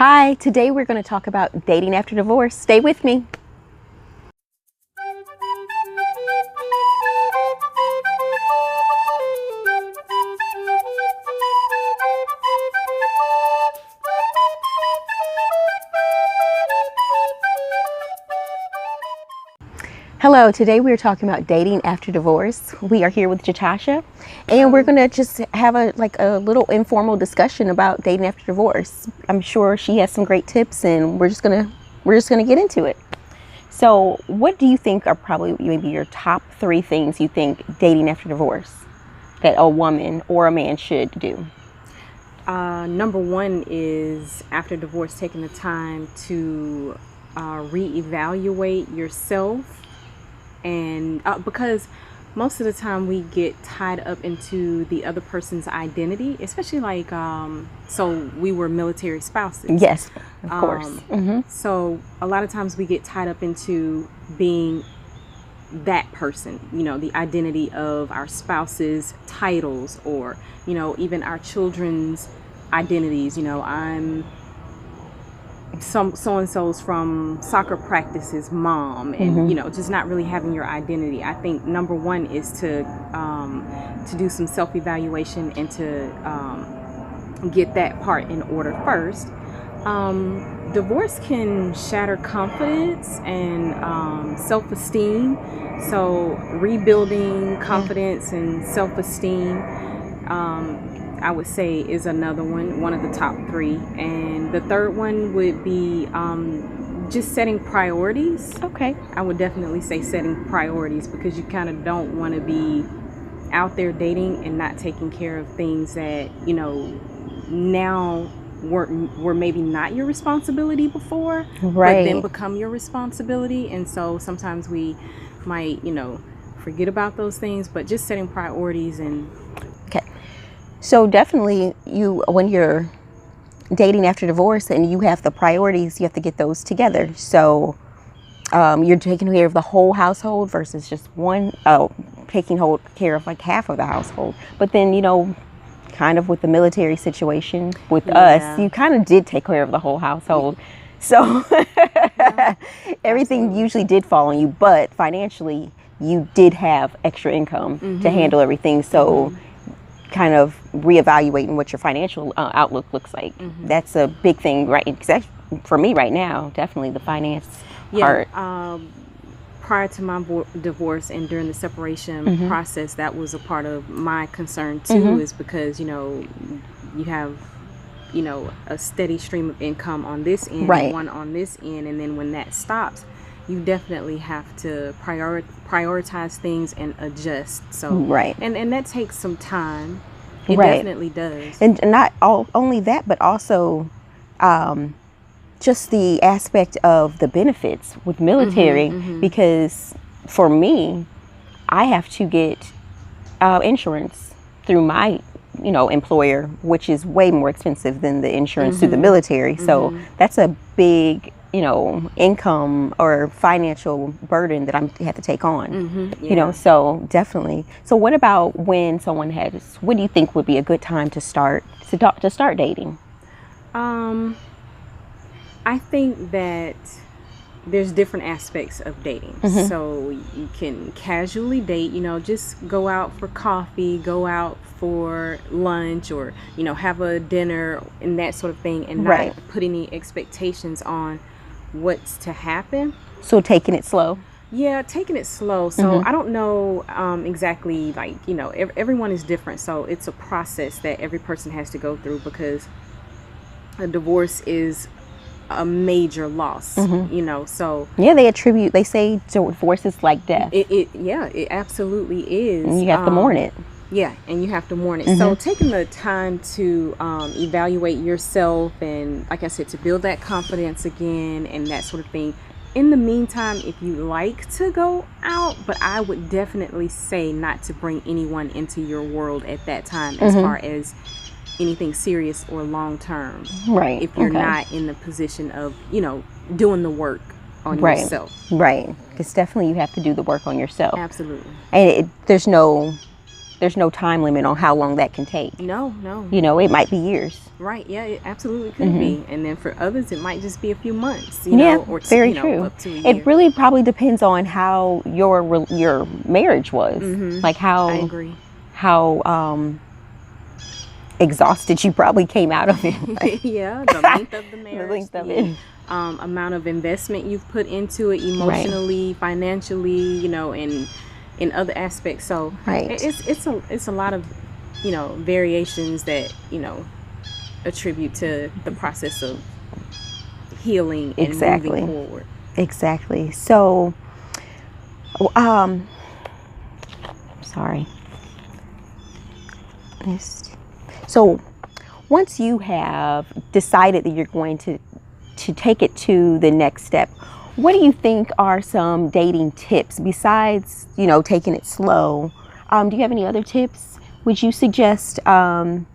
Hi, today we're going to talk about dating after divorce. Stay with me. Hello, today we're talking about dating after divorce. We are here with Jatasha, and we're gonna just have a little informal discussion about dating after divorce. I'm sure she has some great tips, and we're just gonna get into it. So, what do you think are probably maybe your top 3 things you think dating after divorce that a woman or a man should do? Number 1 is after divorce, taking the time to reevaluate yourself. And because most of the time we get tied up into the other person's identity, especially so we were military spouses. Yes, of course. So a lot of times we get tied up into being that person, the identity of our spouse's titles, or, even our children's identities. I'm so-and-so's from soccer practices mom, and just not really having your identity. I think number 1 is to do some self-evaluation and to get that part in order first. Divorce can shatter confidence and self-esteem, so rebuilding confidence and self-esteem, I would say, is another one of the top 3. And the third one would be just setting priorities. Okay. I would definitely say setting priorities, because you kind of don't want to be out there dating and not taking care of things that, now were maybe not your responsibility before, right, but then become your responsibility. And so sometimes we might, forget about those things, but just setting priorities. And so definitely when you're dating after divorce and you have the priorities, you have to get those together. So you're taking care of the whole household versus just taking care of half of the household. But then, kind of with the military situation with us, you kind of did take care of the whole household. So everything usually did fall on you, but financially you did have extra income to handle everything. So kind of reevaluating what your financial outlook looks like. That's a big thing, right? For me right now, definitely the finance part. Prior to my divorce and during the separation process, that was a part of my concern too, is because, you have, a steady stream of income on this end, right, and one on this end. And then when that stops, you definitely have to prioritize things and adjust. So, right. And that takes some time. It right. definitely does. And not only that, but also just the aspect of the benefits with military, because for me, I have to get insurance through my employer, which is way more expensive than the insurance through the military. So that's a big income or financial burden that I have to take on. So definitely. So what about when someone what do you think would be a good time to start dating? I think that there's different aspects of dating. So you can casually date, just go out for coffee, go out for lunch, or, have a dinner and that sort of thing, and not put any expectations on what's to happen. So taking it slow. Yeah, taking it slow. So I don't know exactly, everyone is different. So it's a process that every person has to go through, because a divorce is a major loss, so they say divorce is like death. It absolutely is. And you have to mourn it. Yeah, and you have to mourn it. So taking the time to evaluate yourself, and like I said, to build that confidence again and that sort of thing. In the meantime, if you like to go out, but I would definitely say not to bring anyone into your world at that time, as far as anything serious or long term. Right. If you're not in the position of, doing the work on yourself. Right. Because definitely you have to do the work on yourself. Absolutely. And there's no there's no time limit on how long that can take. No. You know, it might be years. Right. Yeah, it absolutely could be. And then for others, it might just be a few months, or very true. up to a year. It really probably depends on how your marriage was. Like how, I agree. How exhausted you probably came out of it. Yeah, the length of the marriage. The length of it. Amount of investment you've put into it emotionally, financially, and in other aspects. So it's a lot of, variations that, attribute to the process of healing and moving forward. Exactly. So, sorry. So once you have decided that you're going to take it to the next step, what do you think are some dating tips besides, taking it slow? Do you have any other tips? Would you suggest the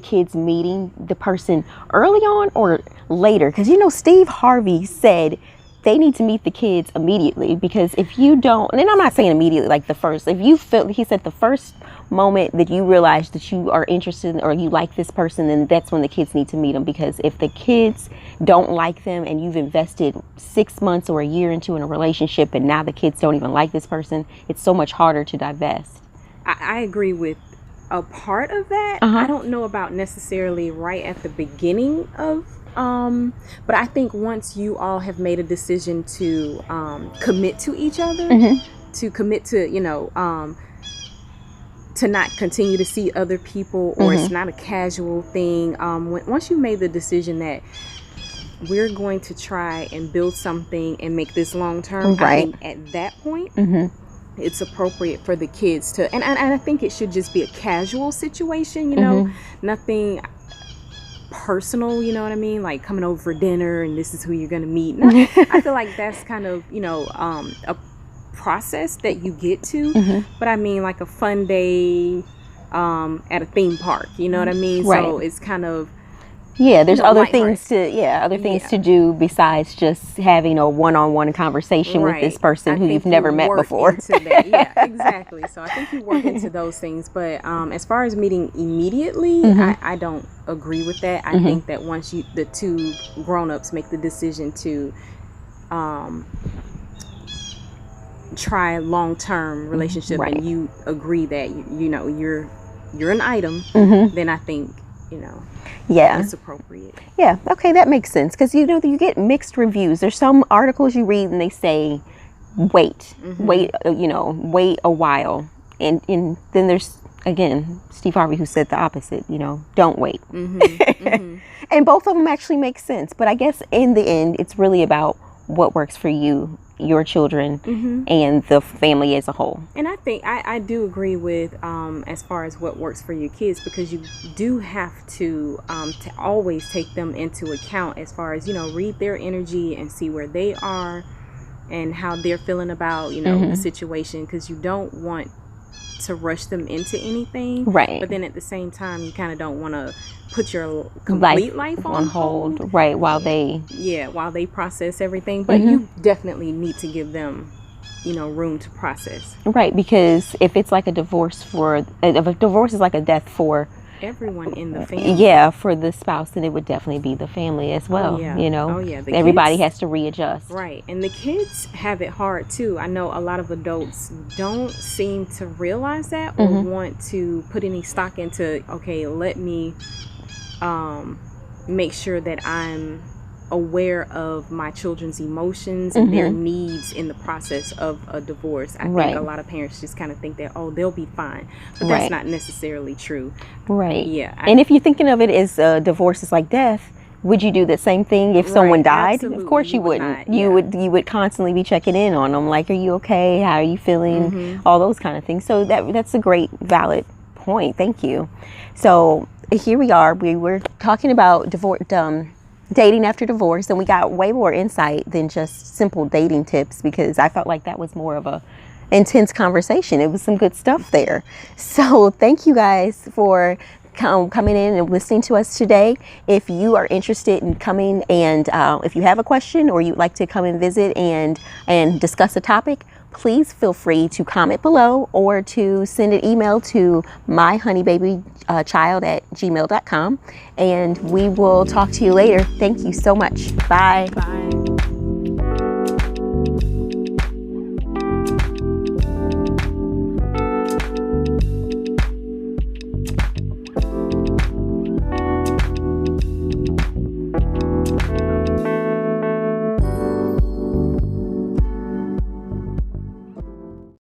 kids meeting the person early on or later? Because Steve Harvey said they need to meet the kids immediately, because if you don't, and I'm not saying immediately, like the first, if you feel, he said the first moment that you realize that you are interested in, or you like this person, then that's when the kids need to meet them. Because if the kids don't like them and you've invested 6 months or a year into a relationship and now the kids don't even like this person, it's so much harder to divest. I agree with a part of that. I don't know about necessarily right at the beginning of but I think once you all have made a decision to commit to each other, to commit to to not continue to see other people, or it's not a casual thing, once you made the decision that we're going to try and build something and make this long term, I think at that point it's appropriate for the kids to, and I think it should just be a casual situation, nothing personal, you know what I mean, like coming over for dinner and this is who you're gonna meet. I feel like that's kind of a process that you get to, but I mean like a fun day at a theme park, you know what I mean? So it's kind of there's other things to do besides just having a one-on-one conversation with this person who you've never met before. Exactly. So I think you work into those things, but as far as meeting immediately, I don't agree with that. I think that once the two grown-ups make the decision to try a long-term relationship, and you agree that you're an item, then I think it's appropriate. Okay, that makes sense, because you get mixed reviews. There's some articles you read and they say wait a while, and then there's again Steve Harvey who said the opposite, don't wait. And both of them actually make sense, but I guess in the end it's really about what works for you, your children, and the family as a whole. And I think I do agree with as far as what works for your kids, because you do have to always take them into account as far as read their energy and see where they are and how they're feeling about the situation, because you don't want to rush them into anything, but then at the same time you kind of don't want to put your complete life on hold, while they process everything, but you definitely need to give them room to process, because if it's like a divorce if a divorce is like a death for everyone in the family, for the spouse, then it would definitely be the family as well. Everybody has to readjust, and the kids have it hard too. I know a lot of adults don't seem to realize that or want to put any stock into, okay, let me make sure that I'm aware of my children's emotions and their needs in the process of a divorce. I think a lot of parents just kind of think that, they'll be fine, but that's not necessarily true. And if you're thinking of it as divorce is like death, would you do the same thing if someone died? Absolutely. Of course you wouldn't. You would constantly be checking in on them, like, are you okay? How are you feeling? All those kind of things. So that's a great, valid point. Thank you. So here we are. We were talking about divorce, dating after divorce, and we got way more insight than just simple dating tips, because I felt like that was more of a intense conversation. It was some good stuff there. So thank you guys for coming in and listening to us today. If you are interested in coming and if you have a question or you'd like to come and visit and discuss a topic, please feel free to comment below or to send an email to myhoneybabychild@gmail.com, and we will talk to you later. Thank you so much. Bye. Bye.